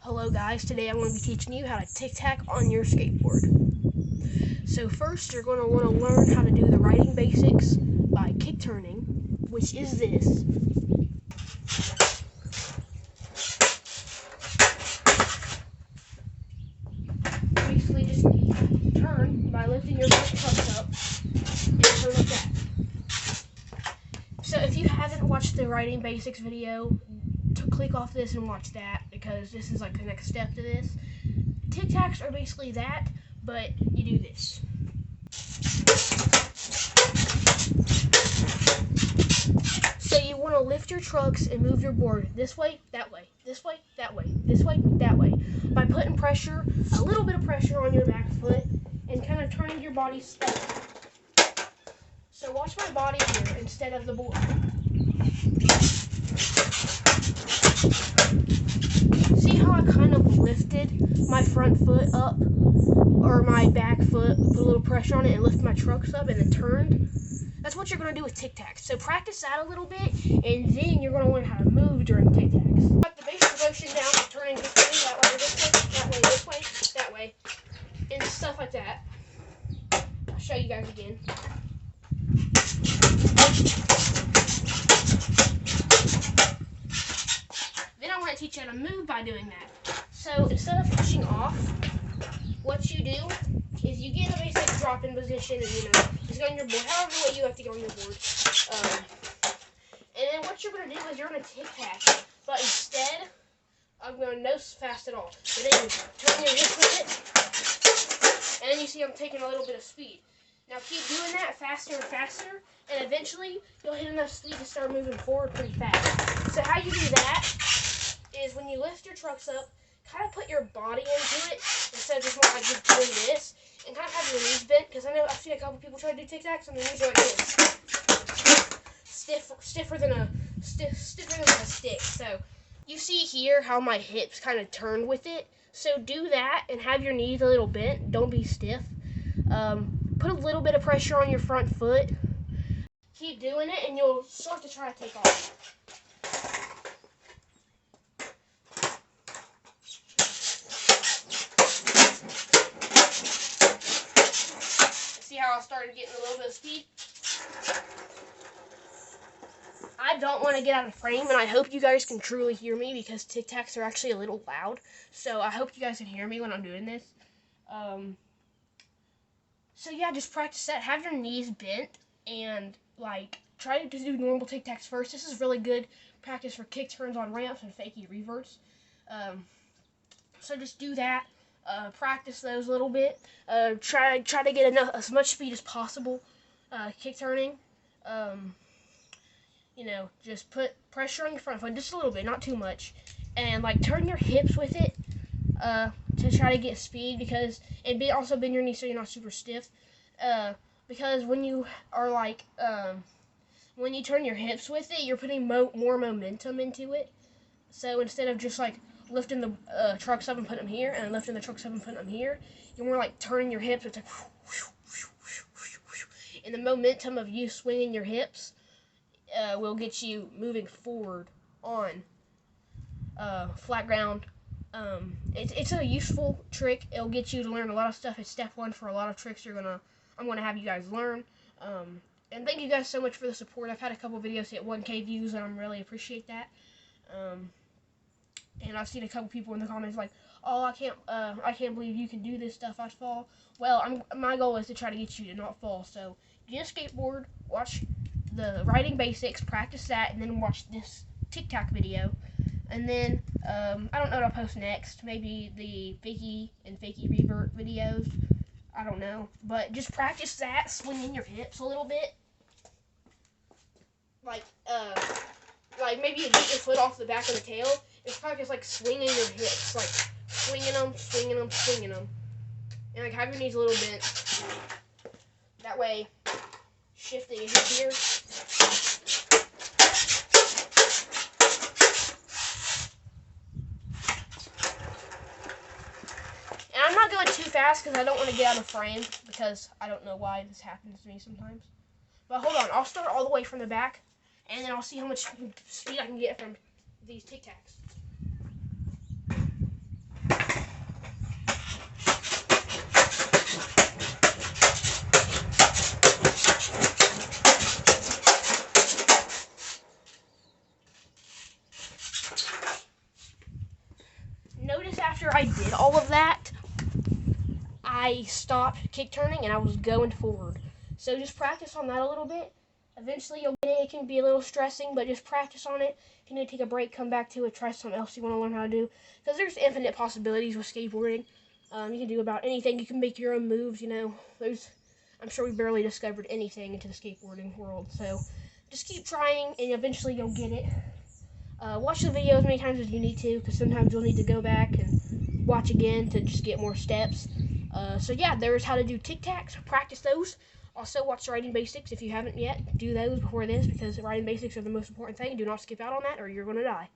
Hello guys, today I'm going to be teaching you how to tic-tac on your skateboard. So first you're going to want to learn how to do the riding basics by kick turning, which is this. Basically just turn by lifting your front truck up and turn like that. So if you haven't watched the riding basics video, click off this and watch that because this is like the next step to this. Tic-tacs are basically that, but you do this. So you want to lift your trucks and move your board this way, that way, this way, that way, this way, that way, by putting pressure, a little bit of pressure on your back foot and kind of turning your body steady. So watch my body here instead of the board. See how I kind of lifted my front foot up, or my back foot, put a little pressure on it and lift my trucks up and then turned? That's what you're going to do with tic-tacs. So practice that a little bit, and then you're going to learn how to move during tic-tacs. Got the basic motion down for turning this way, that way, this way, that way, and stuff like that. I'll show you guys again. Then I want to teach you how to move by doing that. So instead of pushing off, what you do is you get a basic drop-in position and, just go on your board, however way you have to go on your board. And then what you're going to do is you're going to tic-tac, but instead, I'm going no fast at all. But then you turn your hips with it, and then you see I'm taking a little bit of speed. Now keep doing that faster and faster, and eventually you'll hit enough speed to start moving forward pretty fast. So how you do that is when you lift your trucks up, kind of put your body into it instead of just like just doing this, and kind of have your knees bent, because I know I've seen a couple people try to do tic-tacs and their knees are like this, stiffer than a stick. So you see here how my hips kind of turn with it. So do that and have your knees a little bent. Don't be stiff. Put a little bit of pressure on your front foot. Keep doing it, and you'll start to try to take off. See how I started getting a little bit of speed? I don't want to get out of frame, and I hope you guys can truly hear me because tic-tacs are actually a little loud. So I hope you guys can hear me when I'm doing this. So yeah, just practice that. Have your knees bent and try to do normal tic-tacs first. This is really good practice for kick turns on ramps and fakie reverts. So just do that. Practice those a little bit. Try to get as much speed as possible. Kick turning. Just put pressure on your front foot, just a little bit, not too much, and turn your hips with it to try to get speed, and also bend your knees so you're not super stiff. Because when you are when you turn your hips with it, you're putting more momentum into it. So instead of just lifting the trucks up and putting them here, and lifting the trucks up and putting them here, you're more turning your hips. It's and the momentum of you swinging your hips will get you moving forward on flat ground. It's a useful trick. It'll get you to learn a lot of stuff. It's step one for a lot of tricks I'm gonna have you guys learn. And thank you guys so much for the support. I've had a couple videos hit 1K views, and I really appreciate that. And I've seen a couple people in the comments "Oh, I can't believe you can do this stuff. I'd fall." Well, my goal is to try to get you to not fall. So get a skateboard, watch the riding basics, practice that, and then watch this tic-tac video. And then I don't know what I'll post next. Maybe the fakie and fakie revert videos. I don't know, but just practice that, swinging your hips a little bit. Maybe you get your foot off the back of the tail. It's practice swinging your hips, swinging them, and have your knees a little bent. That way, shifting your hip here. And I'm not going too fast because I don't want to get out of frame, because I don't know why this happens to me sometimes. But hold on, I'll start all the way from the back, and then I'll see how much speed I can get from these tic-tacs. notice after I did all of that, I stopped kick turning and I was going forward. So just practice on that a little bit. Eventually you'll get it. It can be a little stressing, but just practice on it. If you need to take a break, come back to it, try something else you want to learn how to do. Because there's infinite possibilities with skateboarding. You can do about anything. You can make your own moves, you know. I'm sure we barely discovered anything into the skateboarding world. So just keep trying and eventually you'll get it. Watch the video as many times as you need to, because sometimes you'll need to go back and watch again to just get more steps. So yeah, there's how to do tic tacs. Practice those. Also, watch the writing basics if you haven't yet. Do those before this, because the writing basics are the most important thing. Do not skip out on that, or you're going to die.